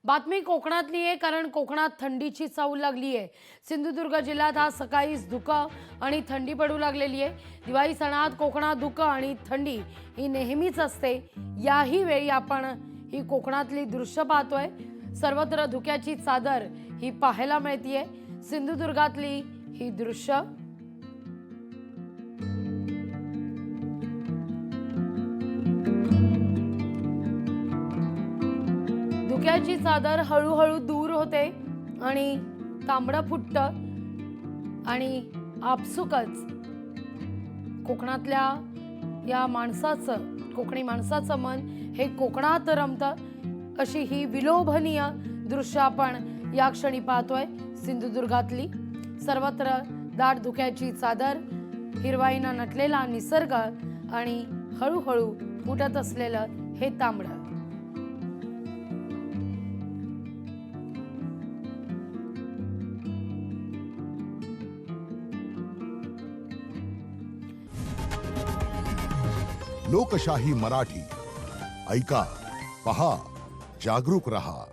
बातमी कोकणातली आहे, कारण कोकणात थंडीची चाहूल लागली आहे। सिंधुदुर्ग जिल्ह्यात आज सकाळीच धुकं आणि थंडी पडू लागलेली आहे। दिवाळी सणात कोकणात धुकं आणि थंडी ही नेहमीच असते। याही वेळी आपण ही कोकणातली दृश्य पाहतोय। सर्वत्र धुक्याची चादर ही पाहायला मिळतीये। सिंधुदुर्गातली ही दृश्य धुक्याची चादर हळूहळू दूर होते आणि तांबडं फुटतं आणि आपसुकच कोकणातल्या या कोकणी माणसाचं मन हे कोकणात रमतं। अशी ही विलोभनीय दृश्य आपण या क्षणी पाहतोय। सिंधुदुर्गातली सर्वत्र दाट धुक्याची चादर, हिरवाईनं नटलेला निसर्ग आणि हळूहळू फुटत असलेलं हे तांबडं। लोकशाही मराठी ऐका, पहा, जागरूक रहा।